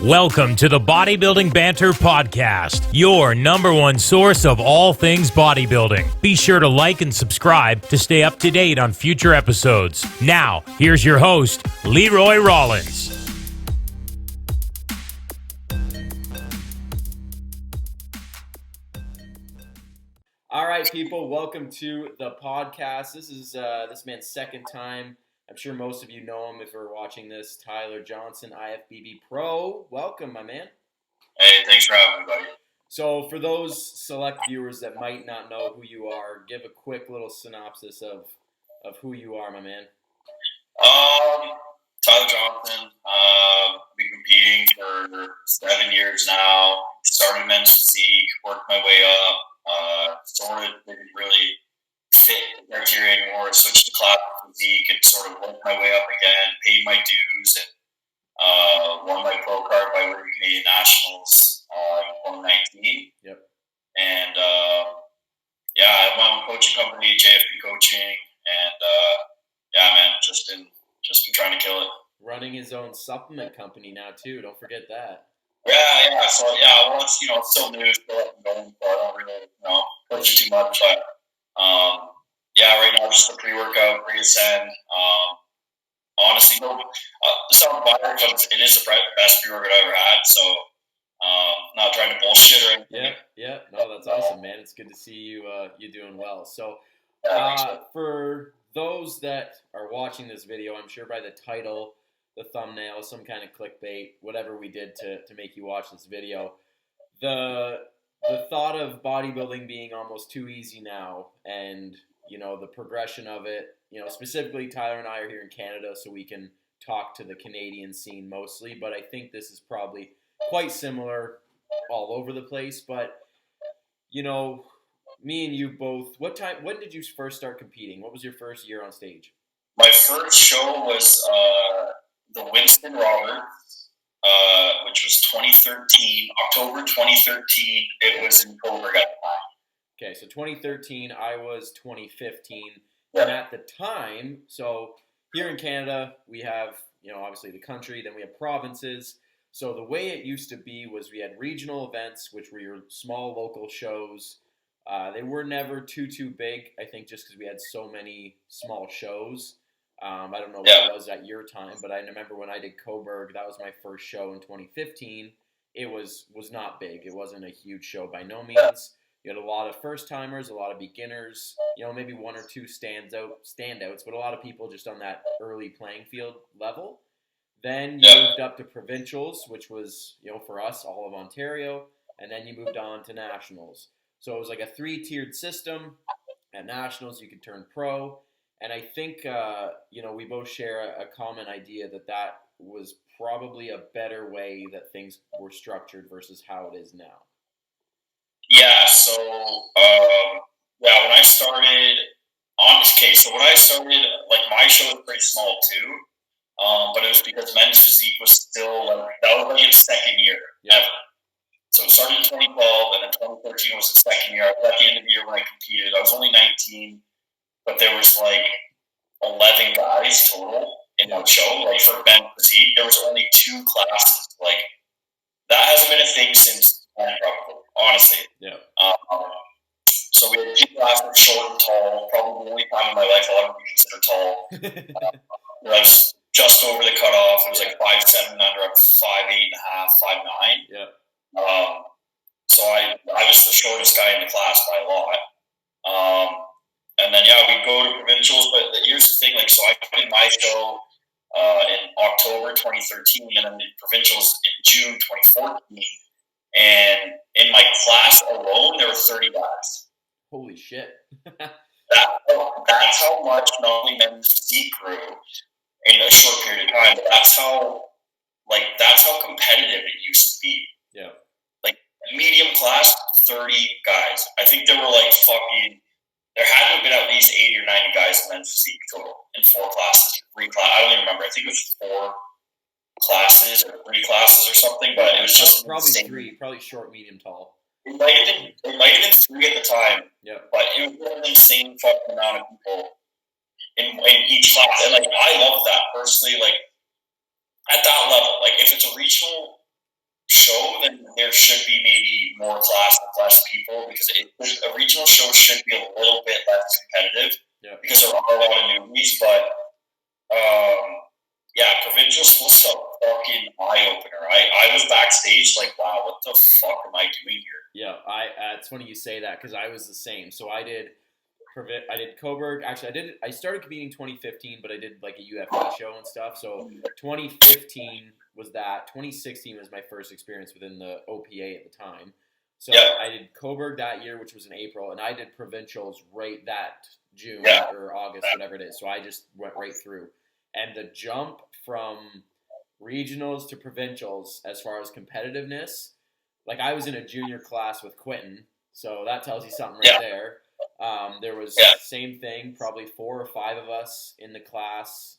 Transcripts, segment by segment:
Welcome to the Bodybuilding Banter Podcast, your number one source of all things bodybuilding. Be sure to like and subscribe to stay up to date on future episodes. Now, here's your host, Leroy Rollins. All right, people, welcome to the podcast. This is this man's second time. I'm sure most of you know him if you're watching this. Tyler Johnson, IFBB Pro. Welcome, my man. Hey, thanks for having me, buddy. So for those select viewers that might not know who you are, give a quick little synopsis of who you are, my man. Tyler Johnson. Been competing for 7 years now. Started men's physique, worked my way up. Didn't really fit the criteria anymore. Switched to classic physique and sort of worked my way up again. Paid my dues and won my pro card by winning Canadian Nationals in 2019. Yep. And I have my own coaching company, JFP Coaching, and just been trying to kill it. Running his own supplement company now too. Don't forget that. Yeah. So it's still new, still up and going, so I don't really push it too much. But right now just a pre-workout, pre-ascend. Honestly, it is the best pre-workout I ever had. So not trying to bullshit or anything. Yeah. No, that's awesome, man. It's good to see you doing well. So for those that are watching this video, I'm sure by the title, the thumbnail, some kind of clickbait, whatever we did to make you watch this video, the thought of bodybuilding being almost too easy now, and the progression of it, specifically Tyler and I are here in Canada, so we can talk to the Canadian scene mostly, but I think this is probably quite similar all over the place. But me and you both, when did you first start competing? What was your first year on stage? My first show was the Winston Roberts, which was 2013, October 2013. It was in Coburg at the time. Okay, so 2013, I was 2015. Yeah. And at the time, so here in Canada, we have, obviously the country, then we have provinces. So the way it used to be was we had regional events, which were your small local shows. They were never too big, I think, just because we had so many small shows. I don't know what it was at your time, but I remember when I did Coburg, that was my first show in 2015. It was not big. It wasn't a huge show by no means. You had a lot of first-timers, a lot of beginners, maybe one or two standouts, but a lot of people just on that early playing field level. Then you moved up to provincials, which was, for us, all of Ontario, and then you moved on to nationals. So it was like a 3-tiered system. At nationals, you could turn pro. And I think, we both share a common idea that was probably a better way that things were structured versus how it is now. Yeah, so, when I started, my show was pretty small too, but it was because men's physique was still, that was like its second year ever. So it started in 2012, and then 2013 was the second year. I was at the end of the year when I competed. I was only 19, but there was 11 guys total in one show. For men's physique, there was only 2 classes. That hasn't been a thing since probably, honestly. Yeah. So we had 2 classes, short and tall. Probably the only time in my life I'll ever be considered tall. I was just over the cutoff. It was 5'7" under, up 5'8.5", 5'9". Yeah. So I was the shortest guy in the class by a lot. And then we go to provincials. But here's the thing, so I did my show in October 2013, and then the provincials in June 2014. And in my class alone, there were 30 guys. Holy shit. That's how much not only men's physique grew in a short period of time, but that's how competitive it used to be. Yeah. Medium class, 30 guys. I think there were there had to have been at least 80 or 90 guys in men's physique total in 4 classes, 3 classes. I don't even remember. I think it was 4 classes or 3 classes or something, but it was just probably insane. 3, probably short, medium, tall. It might have been 3 at the time. Yeah. But it was an insane fucking amount of people in each class. And I love that personally, at that level. If it's a regional there should be maybe more class with less people, because a regional show should be a little bit less competitive, because there are a lot of newbies. But provincials was a fucking eye opener. I was backstage like, wow, what the fuck am I doing here? Yeah, it's funny you say that, because I was the same. So I did Coburg. Actually, I started competing 2015, but I did like a UFB show and stuff. So 2015 was that. 2016 was my first experience within the OPA at the time. So I did Coburg that year, which was in April, and I did provincials right that June or August, whatever it is. So I just went right through. And the jump from regionals to provincials, as far as competitiveness, like I was in a junior class with Quentin, so that tells you something right there. There was same thing, probably 4 or 5 of us in the class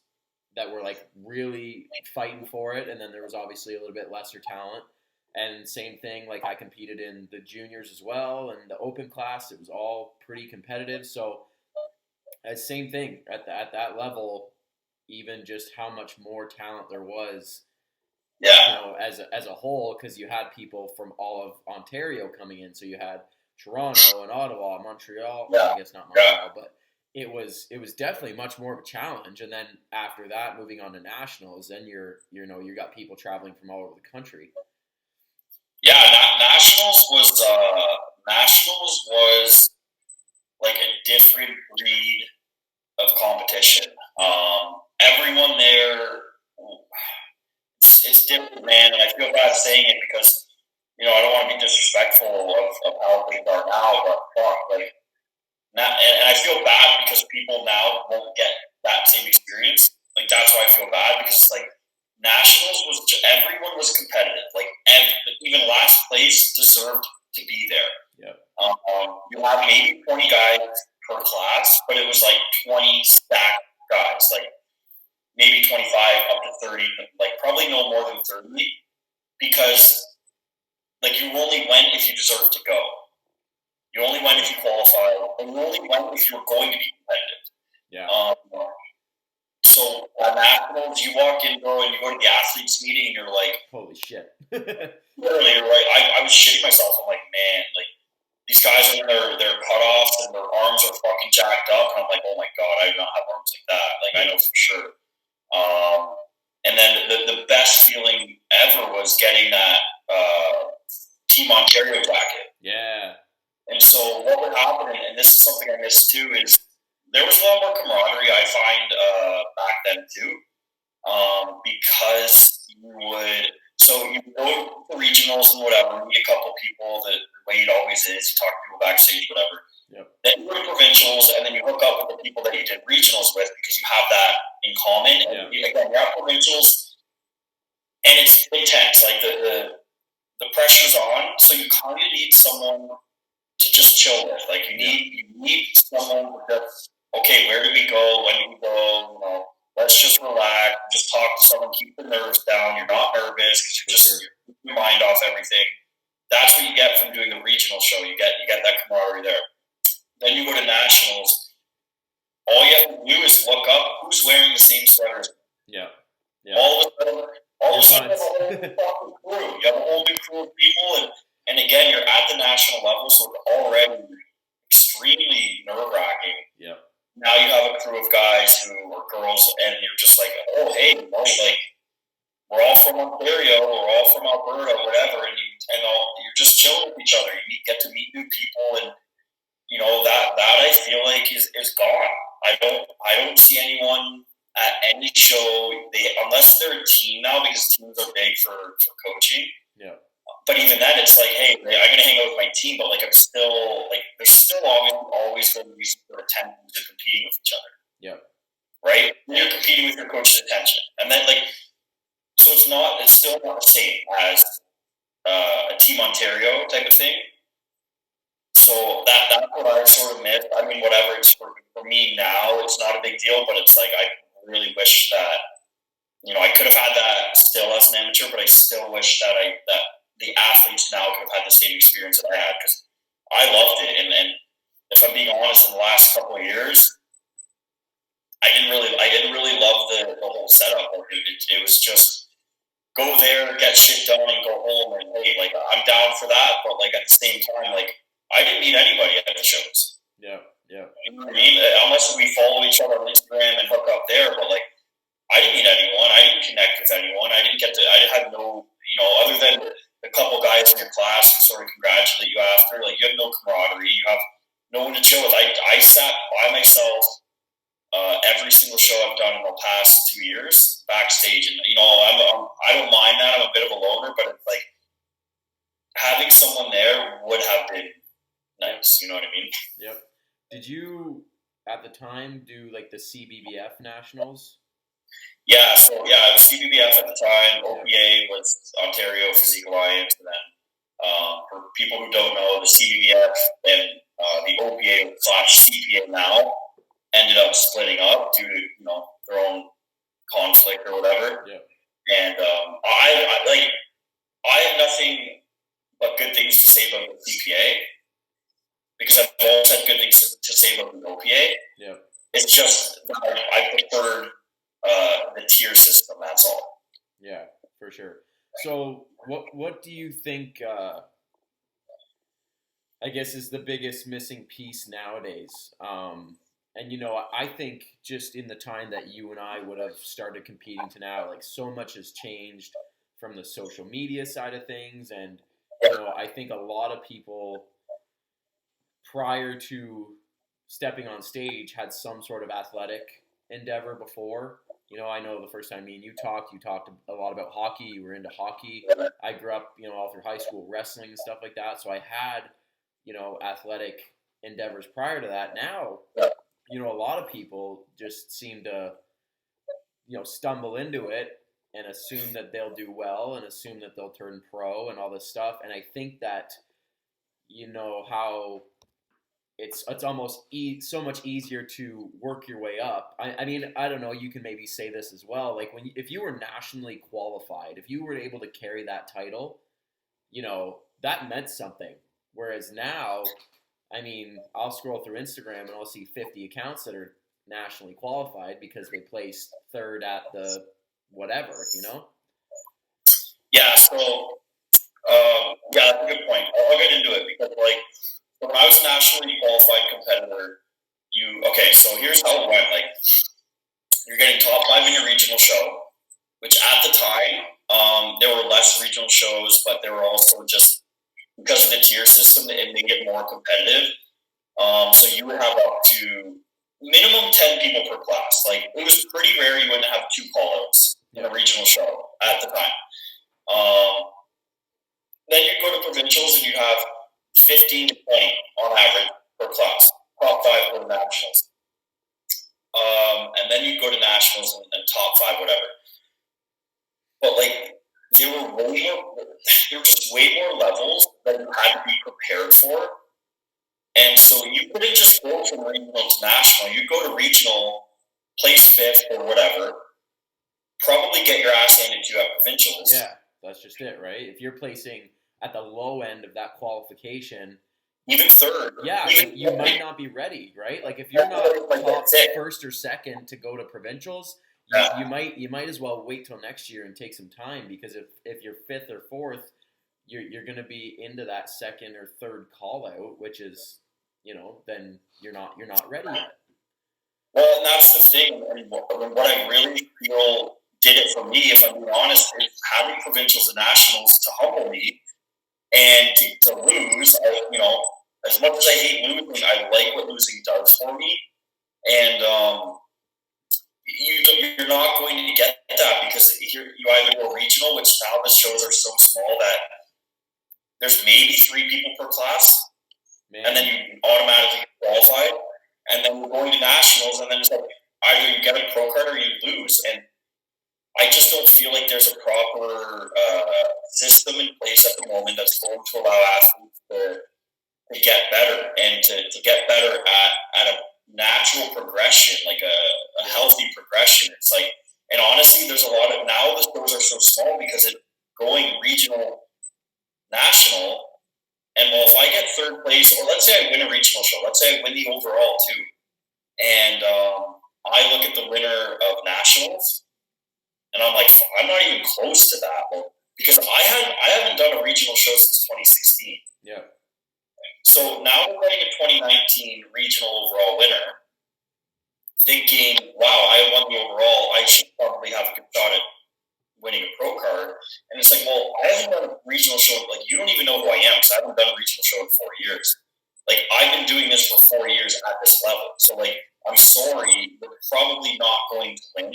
that were like really fighting for it, and then there was obviously a little bit lesser talent. And same thing, like I competed in the juniors as well, and the open class, it was all pretty competitive. So same thing at that level, even just how much more talent there was, you know, as a whole, because you had people from all of Ontario coming in. So you had Toronto and Ottawa, Montreal. Well, I guess not Montreal, but it was definitely much more of a challenge. And then after that, moving on to nationals, then you got people traveling from all over the country. Yeah, nationals was like a different breed of competition. Everyone there, it's different, man. And I feel bad saying it, because I don't want to be disrespectful of how things are now, but fuck, like, and I feel bad because people now won't get that same experience. Like, that's why I feel bad, because it's like nationals everyone was competitive. Like, even last place deserved to be there. Yeah. You have maybe 20 guys per class, but it was like 20 stacked guys, like maybe 25 up to 30, like probably no more than 30, because like you only went if you deserved to go. You only went if you qualified, and you only went if you were going to be competitive. Yeah. So at nationals, you walk in, bro, and you go to the athletes meeting, and you're like, holy shit. Literally, you're like, I was shitting myself. I'm like, man, like, these guys are in their cutoffs and their arms are fucking jacked up, and I'm like, oh my god, I do not have arms like that. Like, I know for sure. And then the best feeling ever was getting that Team Ontario jacket. Yeah. And so what would happen, and this is something I missed too, is there was a lot more camaraderie, I find, back then too, because you go to regionals and whatever, meet a couple people, the way it always is, you talk to people backstage, whatever. Yep. Then you go to provincials, and then you hook up with the people that you did regionals with, because you have that in common. And again, you're at provincials, and it's intense. Like, the pressure's on, so you kind of need someone to just chill with. Like, you need someone to just, okay, where do we go? When do we go? Let's just relax, just talk to someone, keep the nerves down. You're not nervous, because you're keeping your mind off everything. That's what you get from doing the regional show. You get that camaraderie there. Then you go to nationals. All you have to do is look up who's wearing the same sweaters. Yeah. All of a sudden, you have a whole fucking crew. You have a whole new crew of people, and again, you're at the national level, so it's already extremely nerve-wracking. Yeah. Now you have a crew of guys or girls, and you're just like, oh, hey, like, we're all from Ontario, we're all from Alberta, whatever, and you're just chilling with each other. You get to meet new people, and that I feel like is gone. I don't see anyone at any show, unless they're a team now, because teams are big for coaching. Yeah. But even then, it's like, hey, I'm going to hang out with my team, but like, I'm still like, there's still always going to be some attention to competing with each other. Yeah. Right? You're competing with your coach's attention, and then like, so it's still not the same as a Team Ontario type of thing. So that's what I sort of miss. I mean, whatever, it's for me now, it's not a big deal, but it's like, I really wish that, I could have had that still as an amateur, but I still wish that the athletes now could have had the same experience that I had, because I loved it. And if I'm being honest, in the last couple of years, I didn't really love the whole setup. It was just go there, get shit done, and go home. And hey, like, I'm down for that, but like at the same time, like I didn't meet anybody at the shows. Yeah. You know what I mean? Unless we follow each other on Instagram and hook up there, but like I didn't meet anyone. I didn't connect with anyone. I had no, other than a couple guys in your class who sort of congratulate you after, like you have no camaraderie. You have no one to chill with. I sat by myself every single show I've done in the past 2 years backstage, and I don't mind that. I'm a bit of a loner, but it's like having someone there would have been nice. You know what I mean? Yep. Did you at the time do like the CBBF nationals? Yeah, so it was CBBF at the time. OPA was Ontario Physique Alliance, and then for people who don't know, the CBBF and the OPA / CPA now ended up splitting up due to their own conflict or whatever. Yeah. And I have nothing but good things to say about the CPA because I've always had good things to say about the OPA. Yeah. It's just that I preferred the tier system. That's all. Yeah, for sure. So, what do you think? I guess is the biggest missing piece nowadays. And I think just in the time that you and I would have started competing to now, like so much has changed from the social media side of things, and I think a lot of people prior to stepping on stage had some sort of athletic endeavor before. I know the first time me and you talked a lot about hockey. You were into hockey. I grew up, all through high school, wrestling and stuff like that. So I had, athletic endeavors prior to that. Now, a lot of people just seem to, stumble into it and assume that they'll do well and assume that they'll turn pro and all this stuff. And I think that, how it's almost so much easier to work your way up. I mean, I don't know, you can maybe say this as well. Like if you were nationally qualified, if you were able to carry that title, that meant something. Whereas now, I mean, I'll scroll through Instagram and I'll see 50 accounts that are nationally qualified because they placed third at the whatever, Yeah, so, that's a good point. I'll get into it because, like, when I was a nationally qualified competitor, so here's how it went. Like, you're getting top 5 in your regional show, which at the time, there were less regional shows, but there were also just, because of the tier system, it made it more competitive. So you would have up to minimum 10 people per class. Like, it was pretty rare you wouldn't have 2 call-outs in a regional show at the time. Then you go to provincials and you have 15 to 20 on average per class. Top 5 go to nationals. And then you go to nationals and top 5, whatever. But like, there were just way more levels that you had to be prepared for. And so you couldn't just go from regional to national. You'd go to regional, place 5th or whatever, probably get your ass handed to you at provincials. Yeah, that's just it, right? If you're placing at the low end of that qualification, even third. Yeah, you might not be ready, right? Like if you're not top first or second to go to provincials, you might as well wait till next year and take some time, because if you're 5th or 4th, you're going to be into that second or third call out, which is, then you're not ready yet. Well, and that's the thing. And what I really feel did it for me, if I'm being honest, is having provincials and nationals to humble me and to lose. As much as I hate losing, I like what losing does for me. And you're not going to get that because you either go regional, which now the shows are so small that there's maybe 3 people per class, and then you automatically get qualified. And then we're going to nationals, and then it's like either you get a pro card or you lose. And I just don't feel like there's a proper system in place at the moment that's going to allow athletes to get better and to get better at a natural progression, like a healthy progression. It's like, and honestly, there's a lot of, now the shows are so small because it's going regional, national, and well, if I get 3rd place, or let's say I win a regional show, let's say I win the overall too, and I look at the winner of nationals, and I'm like, I'm not even close to that, because I haven't done a regional show since 2016. Yeah. So now we're getting a 2019 regional overall winner, thinking, wow, I won the overall. I should probably have a good shot at winning a pro card. And it's like, well, I haven't done a regional show. Like, you don't even know who I am because I haven't done a regional show in 4 years. Like, I've been doing this for 4 years at this level. So, like, I'm sorry, but probably not going to win.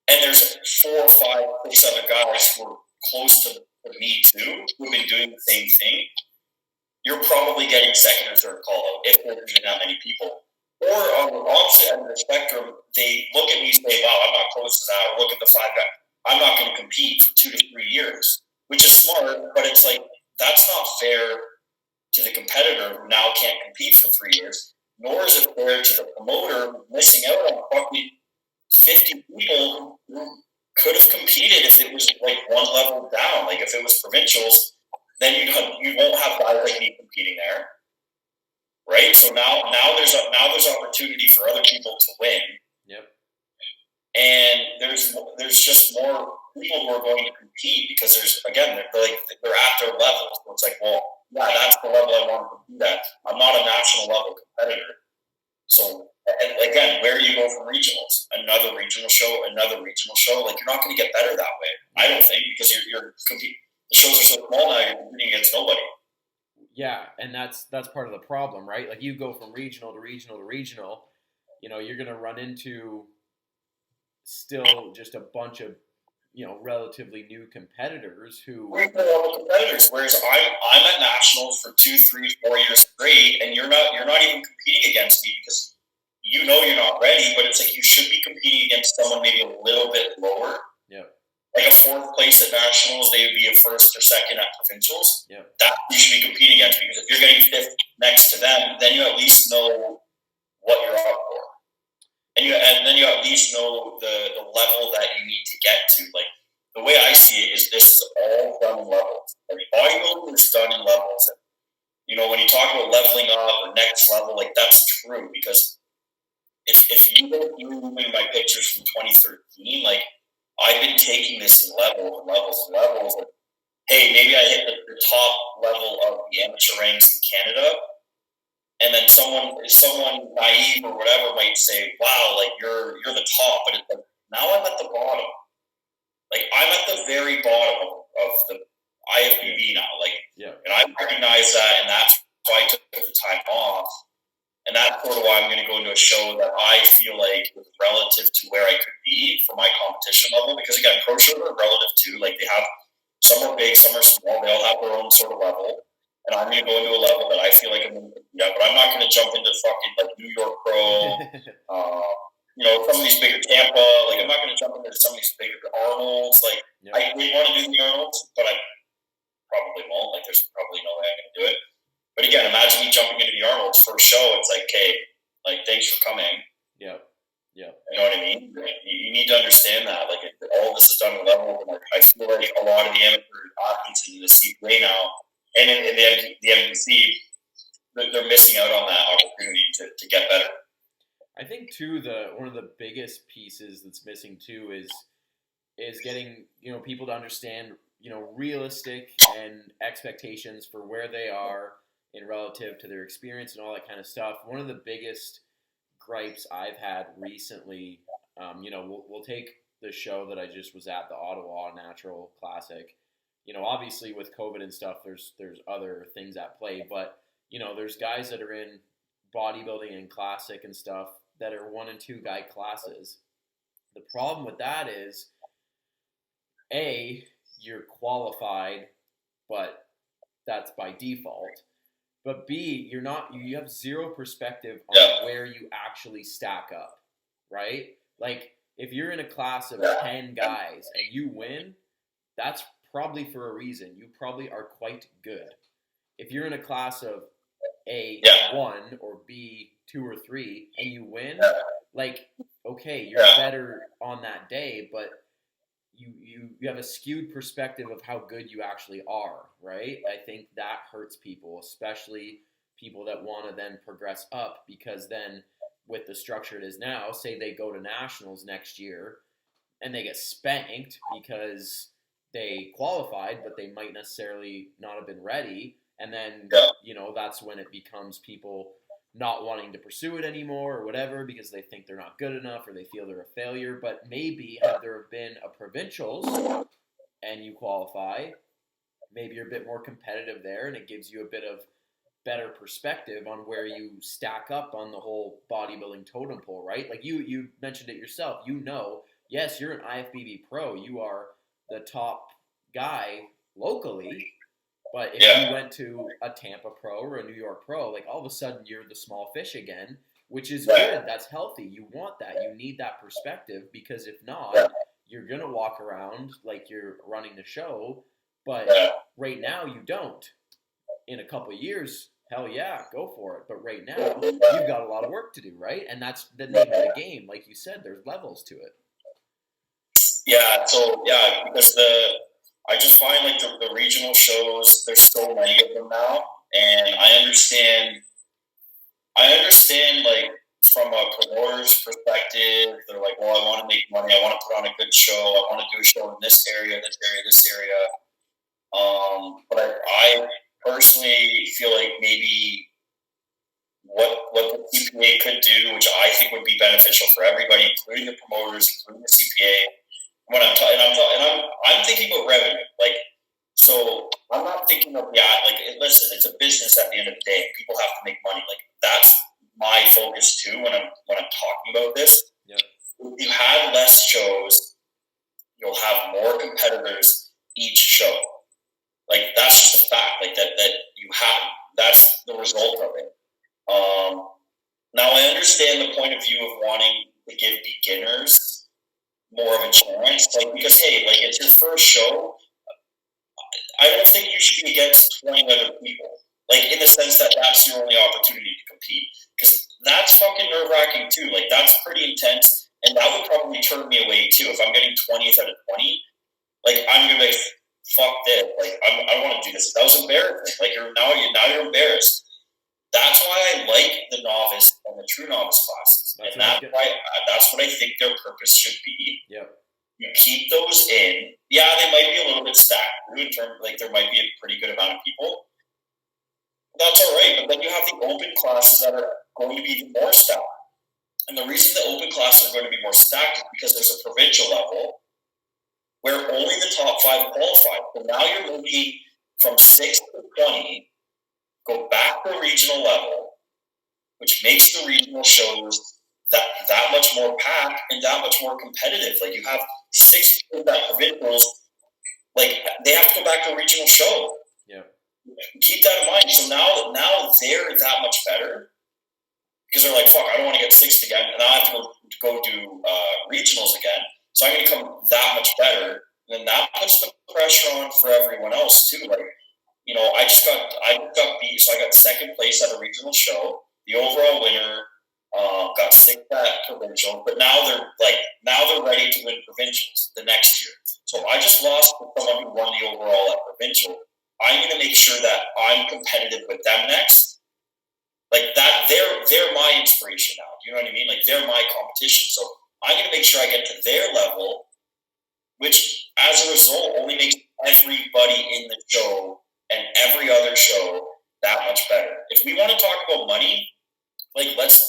And there's 4, 5, 6 other guys who are close to me too, who've been doing the same thing. You're probably getting second or third call out if there's even that many people. Or on the opposite end of the spectrum, they look at me and say, wow, I'm not close to that. Or look at the 5 guys. I'm not going to compete for 2 to 3 years, which is smart, but it's like, that's not fair to the competitor who now can't compete for 3 years, nor is it fair to the promoter who's missing out on probably 50 people who could have competed if it was like one level down. Like if it was provincials, then you won't have guys like me competing there, right? So now there's opportunity for other people to win. Yep. And there's just more people who are going to compete because they're at their level. So it's like, well, yeah, that's the level I want to compete at. I'm not a national level competitor. So again, where do you go from regionals? Another regional show. Like, you're not going to get better that way. I don't think, because you're competing. The shows are so small now, you're competing against nobody. Yeah, and that's part of the problem, right? Like, you go from regional to regional to regional, you're going to run into still just a bunch of, relatively new competitors who... competitors, whereas I'm at nationals for 2, 3, 4 years straight, and you're not even competing against me because you're not ready, but it's like you should be competing against someone maybe a little bit lower. Yeah. Like a 4th place at nationals, they would be a 1st or 2nd at provincials. Yeah. That you should be competing against, because if you're getting 5th next to them, then you at least know what you're up for. And then you at least know the level that you need to get to. Like, the way I see it is this is all done in levels. Like, bodybuilding is done in levels. And, when you talk about leveling up or next level, like, that's true, because if you go through my pictures from 2013, like, I've been taking this in levels and levels and levels. Like, hey, maybe I hit the top level of the amateur ranks in Canada, and then someone naive or whatever might say, "Wow, like you're the top," but it's like, now I'm at the bottom. Like, I'm at the very bottom of the IFBB now. Like, yeah. And I recognize that, and that's why I took the time off. And that's sort of why I'm going to go into a show that I feel like is relative to where I could be for my competition level. Because again, pro shows are relative too. Like, they have, some are big, some are small. They all have their own sort of level. And I'm going to go into a level that I feel like I'm going to compete at. But I'm not going to jump into fucking like New York Pro, some of these bigger Tampa. Like, I'm not going to jump into some of these bigger Arnolds. Like, yeah. I did want to do the Arnolds, but I probably won't. Like, there's probably no way I'm going to do it. But again, imagine me jumping into the Arnold's first show. It's like, okay, like, thanks for coming. Yeah. Yeah. You know what I mean? You need to understand that. Like, all this is done at a level. Like, I feel like a lot of the amateur athletes in the CPA now, and in the MPC, they're missing out on that opportunity to get better. I think too, one of the biggest pieces that's missing too is getting people to understand realistic and expectations for where they are in relative to their experience and all that kind of stuff. One of the biggest gripes I've had recently, we'll take the show that I just was at, the Ottawa Natural Classic. Obviously with COVID and stuff, there's other things at play, but there's guys that are in bodybuilding and classic and stuff that are 1 and 2 guy classes. The problem with that is, A, you're qualified, but that's by default. But B, you have zero perspective on where you actually stack up, right? Like, if you're in a class of 10 guys and you win, that's probably for a reason. You probably are quite good. If you're in a class of A, 1 or B, 2 or 3, and you win, like, okay, you're better on that day, but you have a skewed perspective of how good you actually are, right? I think that hurts people, especially people that want to then progress up, because then with the structure it is now, say they go to nationals next year and they get spanked because they qualified, but they might necessarily not have been ready. And then, Yeah. you know, that's when it becomes people not wanting to pursue it anymore or whatever because they think they're not good enough or they feel they're a failure. But maybe had there been a provincials and you qualify, maybe you're a bit more competitive there and it gives you a bit of better perspective on where you stack up on the whole bodybuilding totem pole, right? Like you mentioned it yourself. You know, yes, you're an IFBB pro. You are the top guy locally. But if you went to a Tampa pro or a New York pro, like all of a sudden you're the small fish again, which is good. That's healthy. You want that. You need that perspective because if not, you're going to walk around like you're running the show. But right now you don't. In a couple of years, hell yeah, go for it. But right now you've got a lot of work to do, right? And that's the name of the game. Like you said, there's levels to it. Yeah. So because I just find like the regional shows, there's so many of them now, and I understand like from a promoter's perspective, they're like, well, I want to make money, I want to put on a good show, I want to do a show in this area. But I personally feel like maybe what the CPA could do, which I think would be beneficial for everybody, including the promoters, including the CPA. When I'm thinking about revenue, like, so I'm not thinking of listen, it's a business at the end of the day. People have to make money. Like that's my focus too when I'm talking about this. Yep. If you have less shows, you'll have more competitors each show. Like that's just a fact. Like that you have. That's the result of it. Now I understand the point of view of wanting to give beginners more of a chance, like because hey, like it's your first show. I don't think you should be against 20 other people, like in the sense that that's your only opportunity to compete, because that's fucking nerve-wracking too. Like that's pretty intense, and that would probably turn me away too if I'm getting 20th out of 20. Like I'm gonna be like, fuck this. Like I don't want to do this. That was embarrassing. Like you're embarrassed. That's why I like the novice and the true novice classes, and that's what I think their purpose should be. Yeah, you keep those in. Yeah, they might be a little bit stacked through in terms, like there might be a pretty good amount of people. That's all right, but then you have the open classes that are going to be even more stacked. And the reason the open classes are going to be more stacked is because there's a provincial level where only the top 5 qualify. So now you're moving from 6 to 20. Go back to the regional level, which makes the regional shows that much more packed and that much more competitive. Like you have 6 people that provincials, like they have to go back to a regional show. Yeah. Keep that in mind. So now they're that much better because they're like, fuck, I don't want to get 6th again, and I have to go do regionals again. So I'm going to come that much better, and then that puts the pressure on for everyone else too. Like, you know, I got beat, so I got 2nd place at a regional show. The overall winner got 6th at provincial, but now they're ready to win provincials the next year. So I just lost to someone who won the overall at provincial. I'm going to make sure that I'm competitive with them next. Like that, they're my inspiration now. Do you know what I mean? Like they're my competition. So I'm going to make sure I get to their level, which as a result only makes everybody in the show and every other show that much better. If we want to talk about money, like let's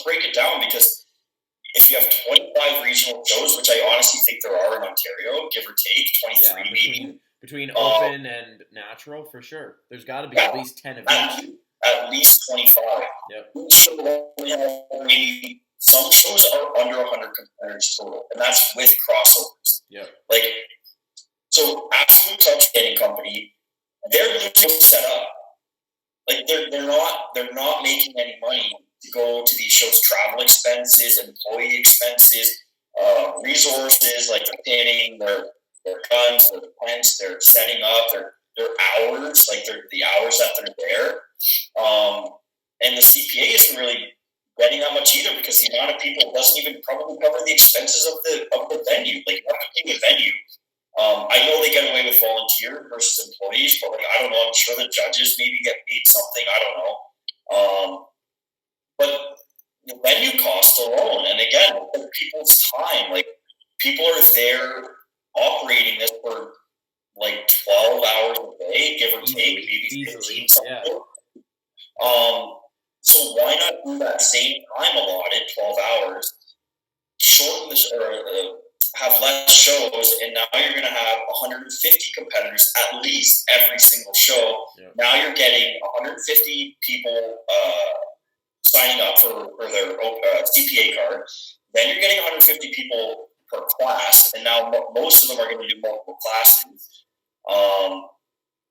break it down, because if you have 25 regional shows, which I honestly think there are in Ontario, give or take 23 maybe. Between open and natural, for sure. There's got to be at least 10 of each. At least 25. Yep. Each show only has maybe, some shows are under 100 competitors total, and that's with crossovers. Yep. Like, so Absolute Club Training Company, they're losing set up. Like they're not making any money to go to these shows. Travel expenses, employee expenses, resources, like they're paying their guns, their tents, they're setting up, their hours, like the hours that they're there. And the CPA isn't really getting that much either, because the amount of people doesn't even probably cover the expenses of the venue. Like you have to pay the venue. I know they get away with volunteer versus employees, but like I don't know. I'm sure the judges maybe get paid something. I don't know. But the venue cost alone, and again, people's time. Like people are there operating this for like 12 hours a day. day, give or take, maybe 15 something. Yeah. So why not do that same time allotted, 12 hours, shorten this, or have less shows, and now you're going to have 150 competitors at least every single show. Yeah. Now you're getting 150 people signing up for their CPA card. Then you're getting 150 people per class, and now most of them are going to do multiple classes.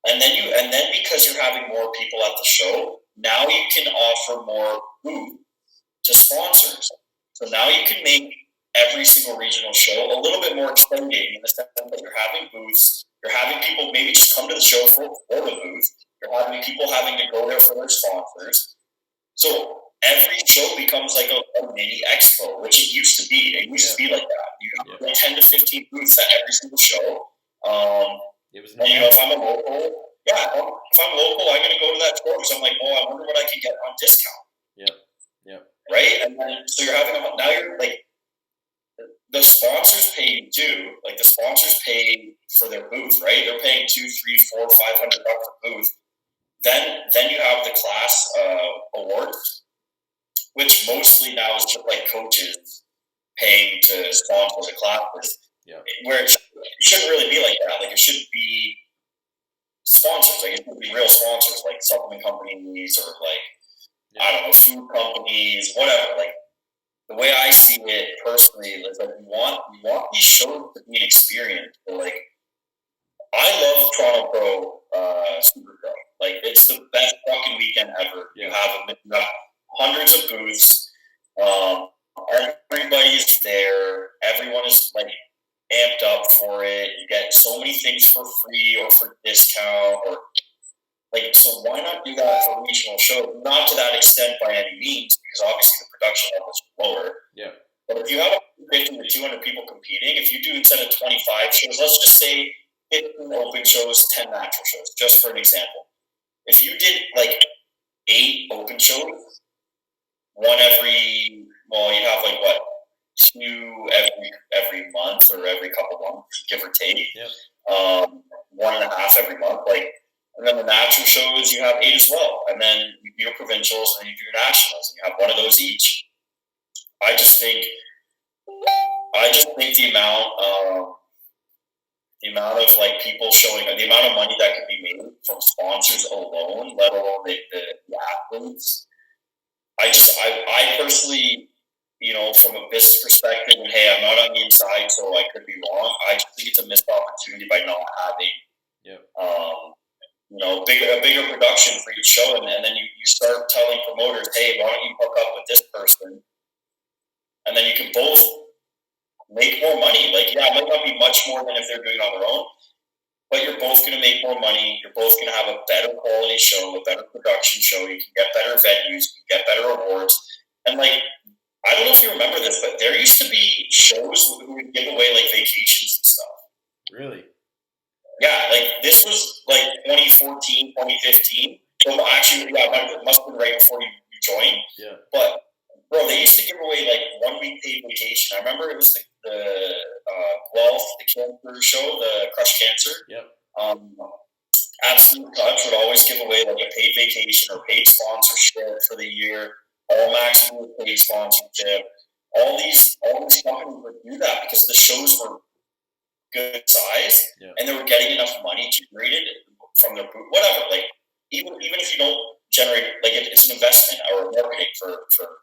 And then because you're having more people at the show, now you can offer more food to sponsors. So now you can make every single regional show a little bit more exciting in the sense that you're having booths, you're having people maybe just come to the show for the booth, you're having people having to go there for their sponsors. So every show becomes like a mini expo, which it used to be. It used to be like that. You have 10 to 15 booths at every single show. It was and, if I'm a local, I'm going to go to that store because I'm like, I wonder what I can get on discount. Yeah. Right? And then, so you're having now you're like, the sponsors pay you too. Like the sponsors pay for their booth, right? They're paying $200, $300, $400, $500 per booth. Then you have the class awards, which mostly now is just like coaches paying to sponsor the classes. Yeah. Where it shouldn't really be like that. Like it should be sponsors. Like it should be real sponsors, like supplement companies or like I don't know, food companies, whatever. Like the way I see it personally is like we want these shows to be an experience. So like I love Toronto Pro Super Pro. Like it's the best fucking weekend ever. Yeah. You have hundreds of booths. Everybody's there. Everyone is like amped up for it. You get so many things for free or for discount or like, so why not do that for regional shows? Not to that extent by any means, because obviously the production level is lower. Yeah. But if you have 50 to 200 people competing, if you do instead of 25 shows, let's just say 15 open shows, 10 natural shows, just for an example. If you did like 8 open shows, one every, you'd have like what, 2 every month or every couple months, give or take. Yep. 1.5 every month, like. And then the natural shows, you have 8 as well. And then you do your provincials and then you do your nationals. And you have one of those each. I just think the amount of like people showing, the amount of money that could be made from sponsors alone, let alone the athletes. I personally, from a business perspective, and hey, I'm not on the inside, so I could be wrong. I just think it's a missed opportunity by not having, a bigger production for each show, and then you start telling promoters, hey, why don't you hook up with this person, and then you can both make more money. Like, yeah, it might not be much more than if they're doing it on their own, but you're both going to make more money. You're both going to have a better quality show, a better production show. You can get better venues, you can get better awards, and like, I don't know if you remember this, but there used to be shows who would give away like vacations and stuff. Really? Yeah, like this was like 2014, 2015. So actually, it must have been right before you joined. Yeah. But bro, they used to give away like 1 week paid vacation. I remember it was the Guelph, the cancer show, the Crush Cancer. Yep. Absolute Touch would always give away like a paid vacation or paid sponsorship for the year. All Max would paid sponsorship. All these companies would do that because the shows were good size, and they were getting enough money generated from their booth, whatever. Like even if you don't generate, like it's an investment or marketing for a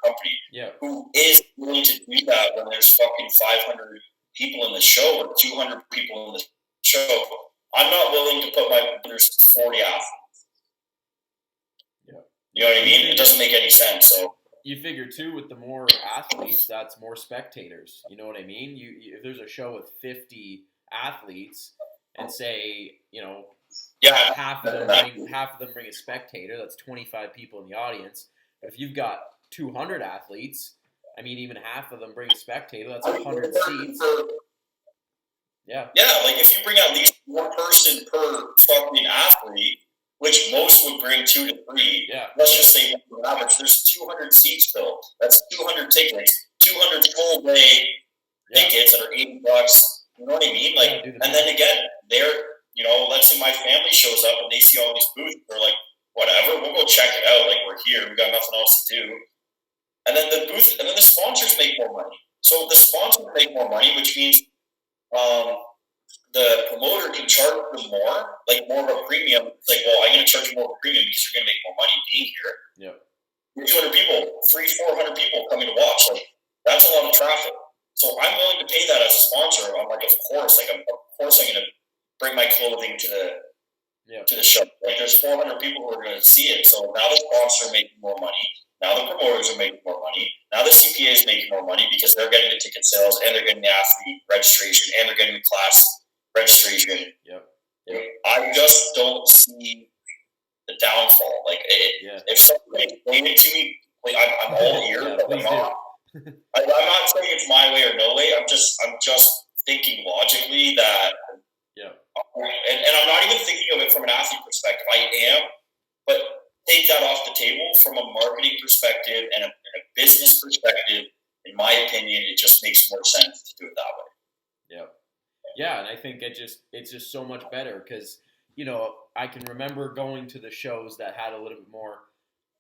company who is willing to do that when there's fucking 500 people in the show or 200 people in the show. I'm not willing to put there's 40 athletes. Yeah. You know what I mean? It doesn't make any sense. So you figure too, with the more athletes, that's more spectators. You know what I mean? You if there's a show with 50 athletes and say, half of them bring a spectator, that's 25 people in the audience. But if you've got 200 athletes, I mean, even half of them bring a spectator, that's 100 seats. Yeah, like if you bring at least one person per fucking athlete, which most would bring 2 to 3. Let's just say on average, there's 200 seats built. That's 200 tickets, 200 full day tickets that are $80. You know what I mean? Like, and then again, they're you know, let's say my family shows up and they see all these booths. They're like, whatever, we'll go check it out. Like, we're here. We got nothing else to do. And then the sponsors make more money. So the sponsors make more money, which means the promoter can charge them more, like more of a premium. It's like, well, I'm going to charge you more of a premium because you're going to make more money being here. Yeah. 200 people, 300-400 people coming to watch. Like, that's a lot of traffic. So I'm willing to pay that as a sponsor. I'm like, of course I'm going to bring my clothing to the show. Like, there's 400 people who are going to see it. So now the sponsors are making more money. Now the promoters are making more money. Now the CPA is making more money because they're getting the ticket sales and they're getting the athlete registration and they're getting the class registration. Yep. I just don't see the downfall. Like, if somebody explained it to me, like, I'm all ears, but I'm not. I'm not saying it's my way or no way. I'm just thinking logically that. Yeah. And I'm not even thinking of it from an athlete perspective. I am, but take that off the table from a marketing perspective and a business perspective. In my opinion, it just makes more sense to do it that way. Yeah. Yeah, and I think it's just so much better because, you know, I can remember going to the shows that had a little bit more,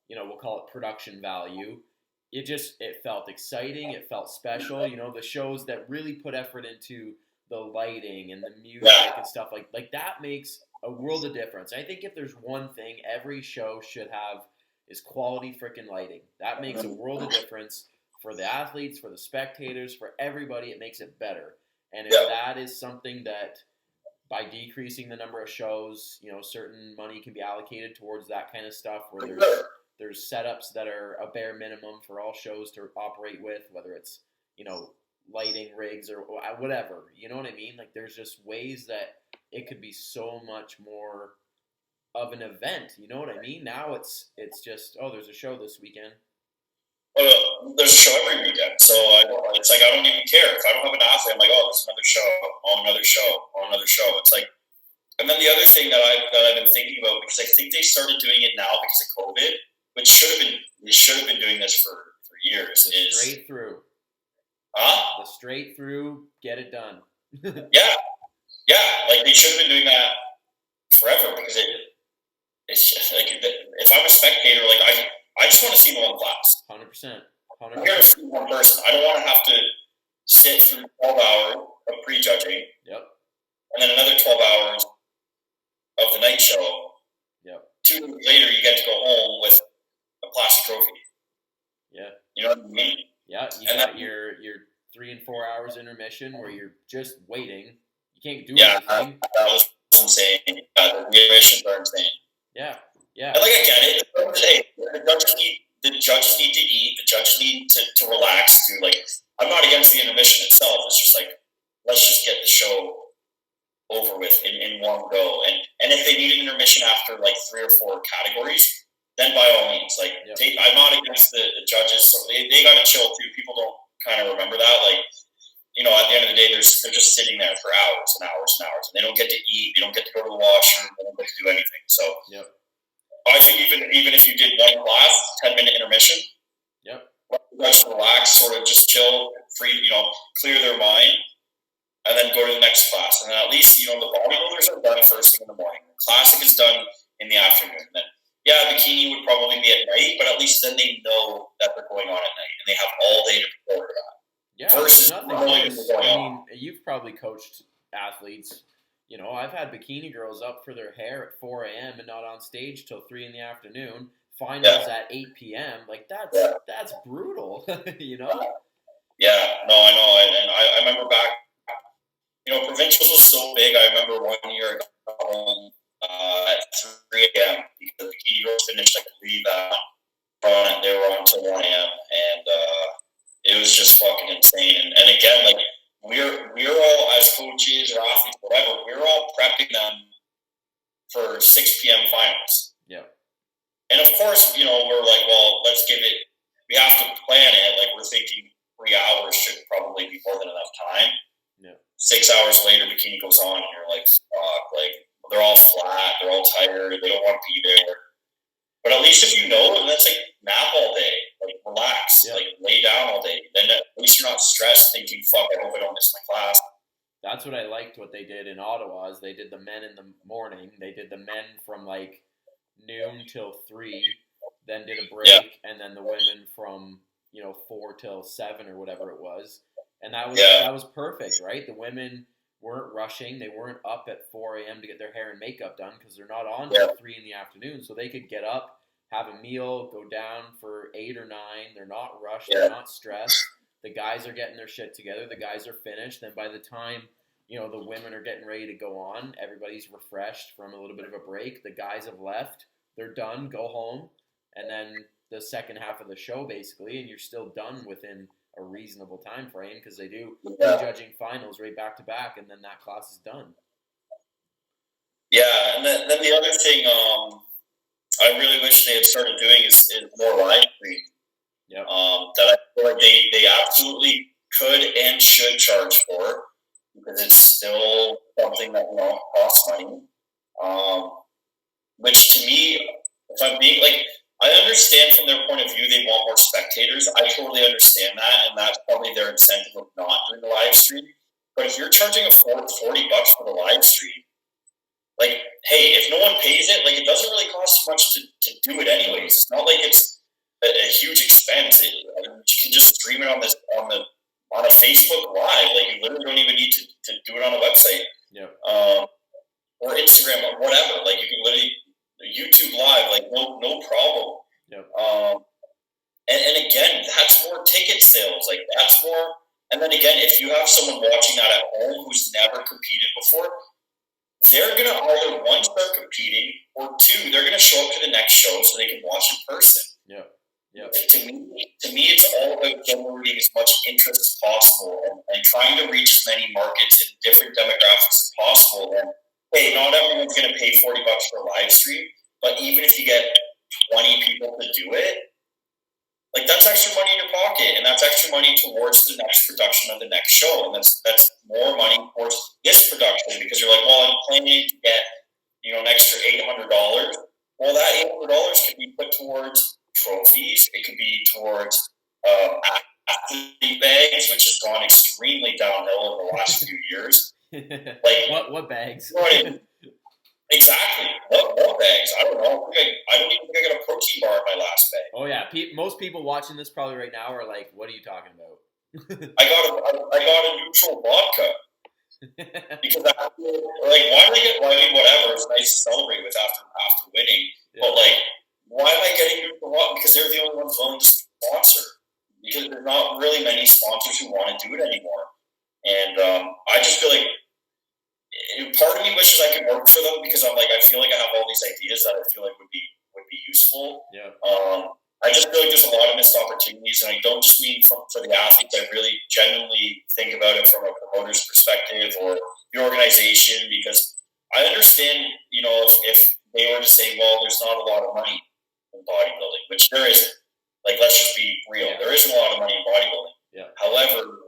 you know, we'll call it production value. It felt exciting. It felt special. You know, the shows that really put effort into the lighting and the music and stuff like that makes a world of difference. I think if there's one thing every show should have is quality freaking lighting. That makes a world of difference for the athletes, for the spectators, for everybody. It makes it better. And if that is something that by decreasing the number of shows, you know, certain money can be allocated towards that kind of stuff where there's setups that are a bare minimum for all shows to operate with, whether it's, you know, lighting rigs or whatever, you know what I mean? Like, there's just ways that it could be so much more of an event, you know what I mean? Now it's just, oh, there's a show this weekend. Well, there's a show every weekend, so it's like I don't even care. If I don't have an athlete, I'm like, oh, there's another show, another show. It's like, and then the other thing that I've been thinking about, because I think they started doing it now because of COVID, which they should have been doing this for years. Straight through. The straight through, get it done. Yeah, like they should have been doing that forever because it's just like, if I'm a spectator, like I just want to see one class. 100%. I'm here to see one person. I don't want to have to sit through 12 hours of prejudging. Yep. And then another 12 hours of the night show. Yep. 2 days later, you get to go home with a plastic trophy. Yeah. You know what I mean? Yeah. You got your 3 and 4 hours intermission where you're just waiting. You can't do anything. That was insane. The intermissions are insane. Yeah. Yeah. And like, I get it. Hey, the judges need to eat. The judges need to relax too. Like, I'm not against the intermission itself. It's just like, let's just get the show over with in one go. And if they need an intermission after like 3 or 4 categories, then by all means, like, I'm not against the judges. They got to chill too. People don't kind of remember that. Like, you know, at the end of the day, they're just sitting there for hours and hours and hours, and they don't get to eat. They don't get to go to the washroom. They don't get to do anything. So, I think even if you did one class, 10-minute intermission, just relax, sort of just chill, free, you know, clear their mind, and then go to the next class. And then at least, you know, the bodybuilders are done first thing in the morning. The classic is done in the afternoon. And then, bikini would probably be at night, but at least then they know that they're going on at night, and they have all day to prepare for that. Yeah, versus nothing worse. I mean, you've probably coached athletes. You know, I've had bikini girls up for their hair at 4 a.m. and not on stage till 3 in the afternoon. Finals at 8 p.m. Like, that's brutal, you know? Yeah, no, I know. And I remember back, you know, provincials was so big. I remember one year I got home at 3 a.m. because the bikini girls finished, I believe, they were on till 1 a.m. And it was just fucking insane. And again, like, we're all, as coaches or athletes, whatever, we're all prepping them for 6 p.m. finals. Yeah. And of course, you know, we're like, well, we have to plan it. Like, we're thinking 3 hours should probably be more than enough time. Yeah. 6 hours later, bikini goes on, and you're like, fuck, like, they're all flat, they're all tired, they don't want to be there. But at least if you know, and that's like, nap all day, like, relax, like, lay down all day. Then at least you're not stressed thinking, fuck, I hope I don't miss my class. That's what I liked what they did in Ottawa is they did the men in the morning. They did the men from like noon till 3, then did a break, and then the women from 4 till 7 or whatever it was. And that was perfect, right? The women weren't rushing. They weren't up at 4 a.m. to get their hair and makeup done because they're not on till 3 in the afternoon. So they could get up, have a meal, go down for 8 or 9. They're not rushed. They're not stressed. The guys are getting their shit together. The guys are finished. Then by the time, the women are getting ready to go on, everybody's refreshed from a little bit of a break. The guys have left. They're done. Go home. And then the second half of the show, basically, and you're still done within a reasonable time frame because they do judging finals right back to back, and then that class is done. Yeah, and then the other thing I really wish they had started doing is more live stream. Yep. That I feel like they absolutely could and should charge for because it's still something that costs money. Which to me, if I'm being I understand from their point of view they want more spectators. I totally understand that, and that's probably their incentive of not doing the live stream. But if you're charging $40 for the live stream, hey, if no one pays it, it doesn't really cost you much to do it anyways. It's not like it's a huge expense. You can just stream it on a Facebook Live. You literally don't even need to do it on a website. Yep. Or Instagram or whatever. You can literally YouTube Live, no problem. Yep. And again, that's more ticket sales. That's more. And then again, if you have someone watching that at home who's never competed before, they're gonna either one start competing or two, they're gonna show up to the next show so they can watch in person. Yeah. Yep. To me, it's all about generating as much interest as possible and trying to reach as many markets and different demographics as possible. And hey, not everyone's going to pay $40 for a live stream, but even if you get 20 people to do it, that's extra money in your pocket, and that's extra money towards the next production of the next show, and that's more money towards this production because you're well, I'm planning to get an extra $800. Well, that $800 could be put towards trophies. It could be towards athlete bags, which has gone extremely downhill over the last few years. What bags? Exactly. What bags? I don't know. I don't even think I got a protein bar in my last bag. Oh yeah, most people watching this probably right now are like, "What are you talking about?" I got a neutral vodka because why do I get? Well, I mean, whatever. It's nice to celebrate with after winning, but why am I getting neutral vodka? Because they're the only ones willing to sponsor. Because there's not really many sponsors who want to do it anymore, and I just feel part of me wishes I could work for them because I feel like I have all these ideas that I feel like would be useful. Yeah. I just feel like there's a lot of missed opportunities, and I don't just mean for the athletes. I really genuinely think about it from a promoter's perspective or the organization because I understand, if they were to say, well, there's not a lot of money in bodybuilding, which there isn't. Let's just be real. Yeah. There isn't a lot of money in bodybuilding. Yeah. However,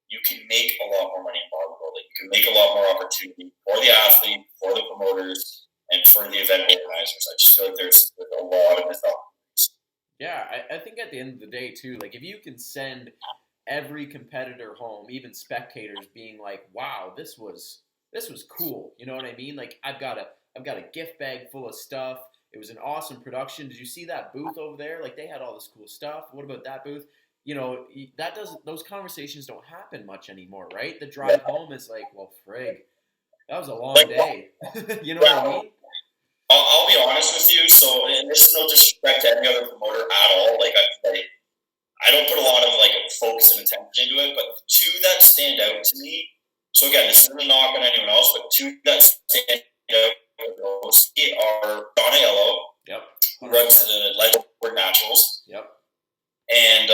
you can make a lot more money in bodybuilding. You can make a lot more opportunity for the athlete, for the promoters, and for the event organizers. I just feel like there's a lot of missed opportunities. Yeah, I think at the end of the day too, if you can send every competitor home, even spectators being like, "Wow, this was cool." You know what I mean? I've got a gift bag full of stuff. It was an awesome production. Did you see that booth over there? They had all this cool stuff. What about that booth? Those conversations don't happen much anymore, right? The drive home is well, frig, that was a long day. You know what I mean? I'll be honest with you. So, and this is no disrespect to any other promoter at all. I don't put a lot of focus and attention into it, but two that stand out to me. So again, this isn't a knock on anyone else, but two that stand out are Donna Yellow, yep, who runs the Legend Naturals, yep, and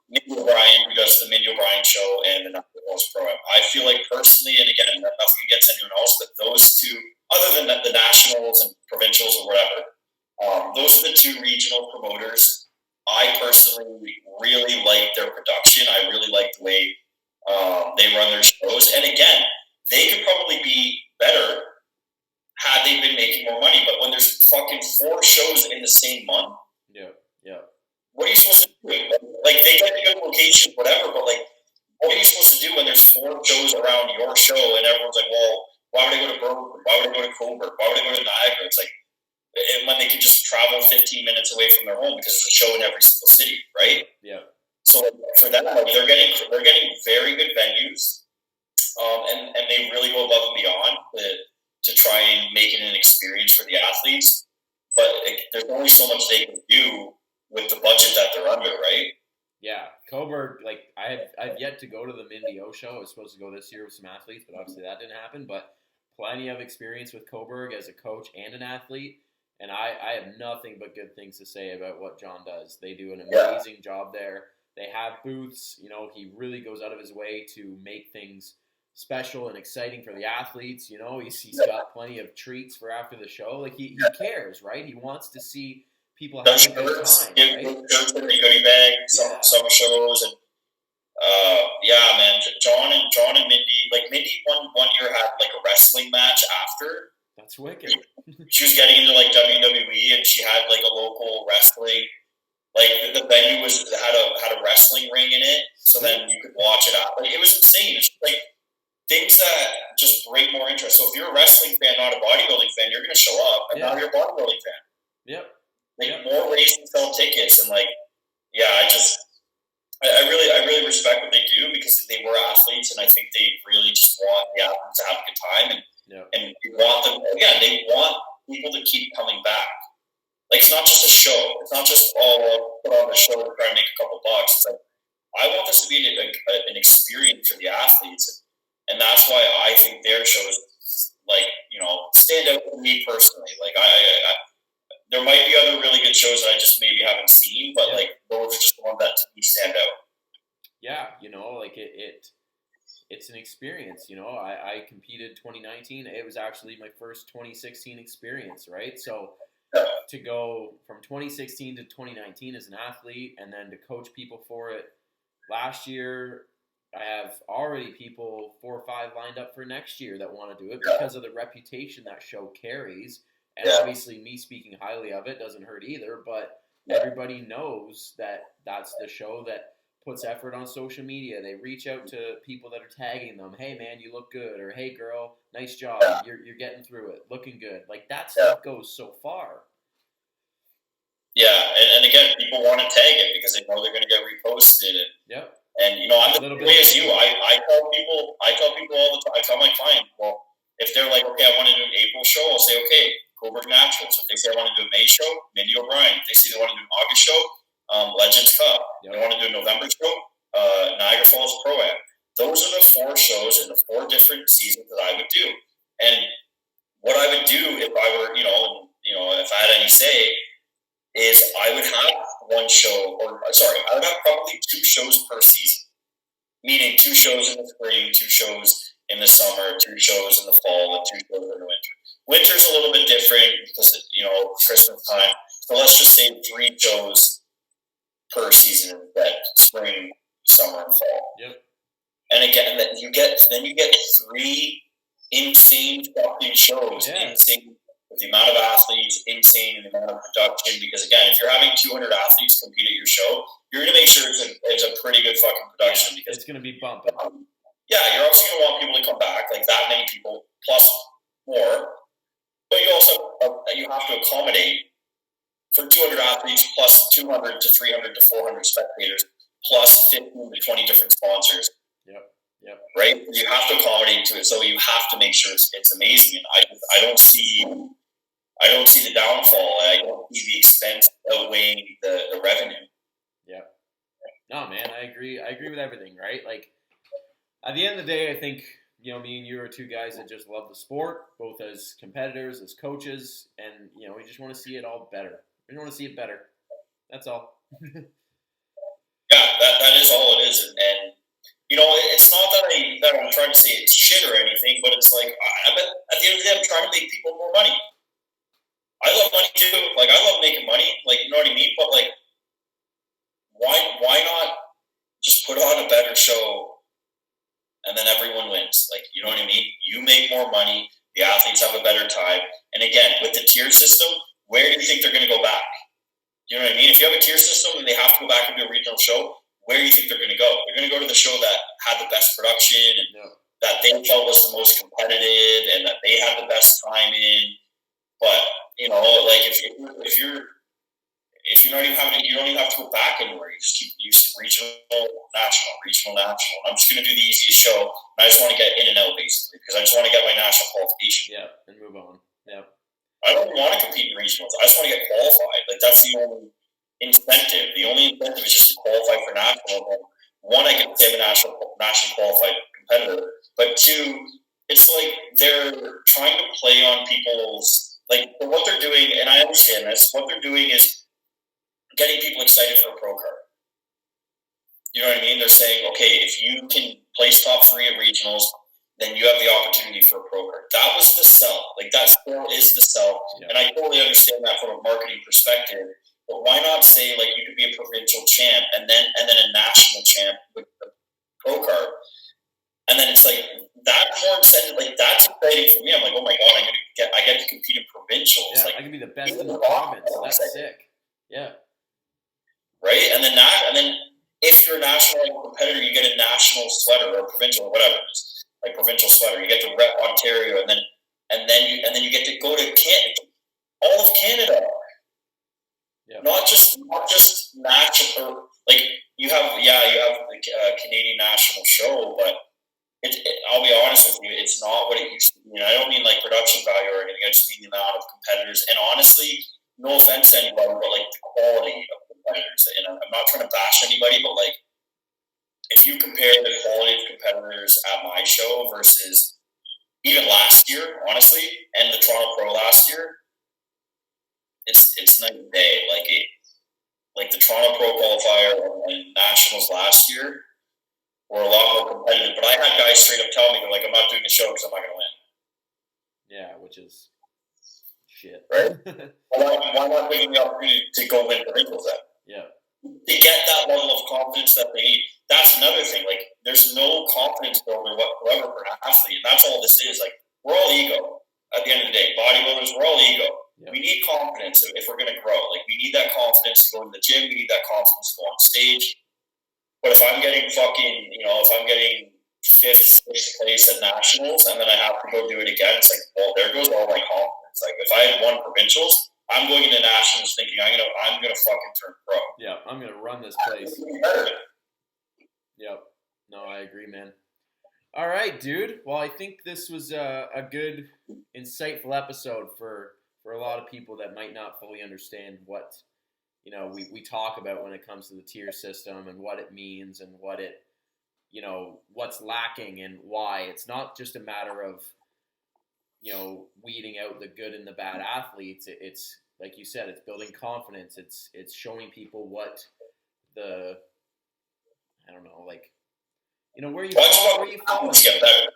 Mindy O'Brien, who does the Mindy O'Brien show and the Number Most Pro. I feel like personally, and again, nothing against anyone else, but those two, other than the nationals and provincials or whatever, those are the two regional promoters. I personally really like their production. I really like the way they run their shows. And again, they could probably be better had they been making more money. But when there's fucking 4 shows in the same month, yeah, what are you supposed to do? They get a good location, whatever, but what are you supposed to do when there's 4 4 shows around your show, and everyone's like, well, why would I go to Burlington? Why would I go to Coburg? Why would I go to Niagara? It's like, and when they can just travel 15 minutes away from their home because there's a show in every single city, right? Yeah. So for them, like, they're getting very good venues, and they really go above and beyond to try and make it an experience for the athletes. But there's only so much they can do with the budget that they're under, right? Yeah, Coburg, like I've yet to go to the Mindy-O show. I was supposed to go this year with some athletes, but obviously that didn't happen. But plenty of experience with Coburg as a coach and an athlete, and I have nothing but good things to say about what John does. They do an amazing job there. They have booths. You know, he really goes out of his way to make things special and exciting for the athletes. You know, he's got plenty of treats for after the show. Like he cares, right? He wants to see people having a good time, right? Shirts in the goodie bag, some shows, and man, John and Mindy. Like Mindy one year had like a wrestling match after. That's wicked. She was getting into like WWE, and she had like a local wrestling. Like the venue had a wrestling ring in it, so then you could watch it out. Like it was insane. It's like things that just bring more interest. So if you're a wrestling fan, not a bodybuilding fan, you're going to show up, and now you're a bodybuilding fan. Yep. Like more ways to sell tickets, and like, I really respect what they do because they were athletes, and I think they really just want the athletes to have a good time, and they want them again. They want people to keep coming back. Like it's not just a show. It's not just we'll put on a show to try and make a couple bucks. It's like I want this to be an experience for the athletes, and that's why I think their shows stand out to me personally. Like I there might be other really good shows that I just maybe haven't seen, but like those are just the ones that to me stand out. Yeah, like it's an experience. I competed 2019. It was actually my first 2016 experience, right? So to go from 2016 to 2019 as an athlete and then to coach people for it last year, I have already people 4 or 5 lined up for next year that want to do it because of the reputation that show carries. And obviously me speaking highly of it doesn't hurt either, but everybody knows that that's the show that puts effort on social media. They reach out to people that are tagging them. Hey man, you look good. Or hey girl, nice job. You're getting through it. Looking good. Like that stuff goes so far. Yeah. And again, people want to tag it because they know they're going to get reposted. And I'm the same way as you. I tell people all the time. I tell my clients, well, if they're like, okay, I want to do an April show, I'll say, okay, Coburg Naturals. If they say I want to do a May show, Mindy O'Brien. If they say they want to do an August show, Legends Cup. If they want to do a November show, Niagara Falls Pro-Am. Those are the 4 shows in the 4 different seasons that I would do. And what I would do if I were, if I had any say, is I would have I would have probably 2 shows per season. Meaning 2 shows in the spring, 2 shows in the summer, 2 shows in the fall, and 2 shows in the winter. Winter's a little bit different because Christmas time. So let's just say 3 shows per season instead: spring, summer, and fall. Yep. And again, then you get 3 insane fucking shows. Yeah. Insane with the amount of athletes, insane in the amount of production. Because again, if you're having 200 athletes compete at your show, you're going to make sure it's a pretty good fucking production. Because it's going to be bumping. You're obviously going to want people to come back, like that many people plus more. But you also you have to accommodate for 200 athletes plus 200 to 300 to 400 spectators plus 15 to 20 different sponsors. Yep. Right? You have to accommodate to it, so you have to make sure it's amazing. And I don't see the downfall. I don't see the expense outweighing the revenue. Yeah. No, man, I agree. I agree with everything. Right? Like at the end of the day, I think me and you are 2 guys that just love the sport, both as competitors, as coaches, and we just want to see it all better. We want to see it better. That's all. That is all it is, and it's not that I'm trying to say it's shit or anything, but it's like I bet at the end of the day, I'm trying to make people more money. I love money too. Like I love making money. Like you know what I mean. But like, why not just put on a better show? And then everyone wins. Like, you know what I mean? You make more money. The athletes have a better time. And again, with the tier system, where do you think they're going to go back? You know what I mean? If you have a tier system and they have to go back and do a regional show, where do you think they're going to go? They're going to go to the show that had the best production and that they felt was the most competitive and that they had the best time in. But, you know, like if you're not even having, you don't even have to go back anywhere. You just keep using regional, national. I'm just going to do the easiest show. And I just want to get in and out, basically, because I just want to get my national qualification. Yeah, and move on. Yeah. I don't want to compete in regionals. I just want to get qualified. Like, that's the only incentive. The only incentive is just to qualify for national. And one, I get to say I'm a national qualified competitor. But two, it's like they're trying to play on people's, like, what they're doing, and I understand this, what they're doing is getting people excited for a pro card. You know what I mean? They're saying, okay, if you can place top 3 at regionals, then you have the opportunity for a pro card. That was the sell. Like, that still is the sell. Yeah. And I totally understand that from a marketing perspective. But why not say, like, you could be a provincial champ and then a national champ with the pro card? And then it's like, that's more incentive. Like, that's exciting for me. I'm like, oh my God, I get to compete in provincials. Yeah, like, I can be the best in the province. That's sick. Yeah. Right? And then if you're a national competitor, you get a national sweater or provincial or whatever it is, like provincial sweater. You get to rep Ontario, and then you get to go to all of Canada. Yeah. Not just national. Like you have the Canadian national show, but I'll be honest with you, it's not what it used to be. And I don't mean like production value or anything. I just mean the amount of competitors. And honestly, no offense to anybody, but like the quality of competitors. And I'm not trying to bash anybody, but like if you compare the quality of competitors at my show versus even last year, honestly, and the Toronto Pro last year, it's night and day. Like the Toronto Pro qualifier and nationals last year were a lot more competitive. But I had guys straight up tell me, they're like, I'm not doing the show because I'm not going to win. Yeah, which is shit. Right? why not give me the opportunity to go win provincials then? Yeah. To get that level of confidence that they need. That's another thing. Like, there's no confidence builder whatsoever for an athlete. And that's all this is. Like, we're all ego at the end of the day. Bodybuilders, we're all ego. Yeah. We need confidence if we're going to grow. Like, we need that confidence to go in the gym. We need that confidence to go on stage. But if I'm getting if I'm getting 5th place at nationals and then I have to go do it again, it's like, well, there goes all my confidence. Like, if I had won provincials, I'm going into nationals thinking I'm gonna fucking turn pro. Yeah, I'm gonna run this place. Yep. No, I agree, man. All right, dude. Well, I think this was a good, insightful episode for a lot of people that might not fully understand what we talk about when it comes to the tier system and what it means and what it what's lacking and why. It's not just a matter of weeding out the good and the bad athletes. It's like you said, it's building confidence. It's showing people what where you fall. Get better.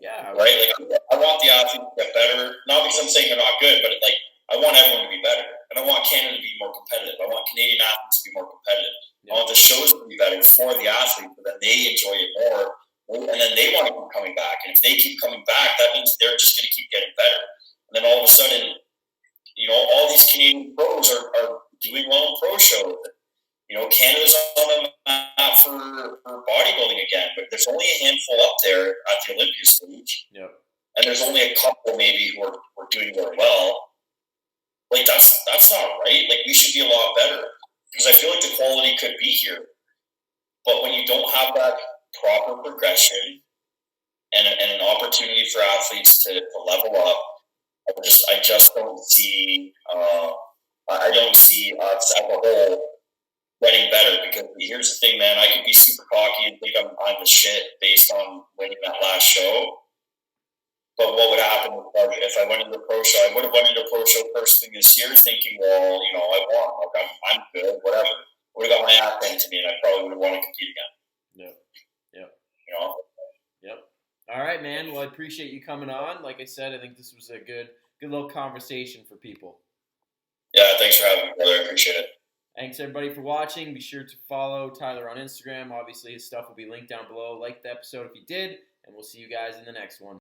Yeah. Right? Like, I want the athlete to get better. Not because I'm saying they're not good, but like, I want everyone to be better. And I want Canada to be more competitive. I want Canadian athletes to be more competitive. Yeah. I want the shows to be better for the athlete, but then they enjoy it more. And then they want to keep coming back. And if they keep coming back, that means they're just going to keep getting better. And then all of a sudden, all these Canadian pros are doing well in pro shows. Canada's on the map for bodybuilding again, but there's only a handful up there at the Olympia stage. Yep. And there's only a couple maybe who are doing very well. Like, that's not right. Like, we should be a lot better. Because I feel like the quality could be here. But when you don't have that proper progression and an opportunity for athletes to level up, I just don't see I don't see us as a whole getting better. Because here's the thing, man, I could be super cocky and think I'm the shit based on winning that last show. But what would happen if I went into a pro show? I would have went into a pro show first thing this year thinking, well, I won. Like, I'm good, whatever. Would have got my ass handed to me, and I probably would have wanted to compete again. Yep. Yep. All right, man. Well, I appreciate you coming on. Like I said, I think this was a good little conversation for people. Yeah, thanks for having me, brother. I appreciate it. Thanks, everybody, for watching. Be sure to follow Tyler on Instagram. Obviously, his stuff will be linked down below. Like the episode if you did, and we'll see you guys in the next one.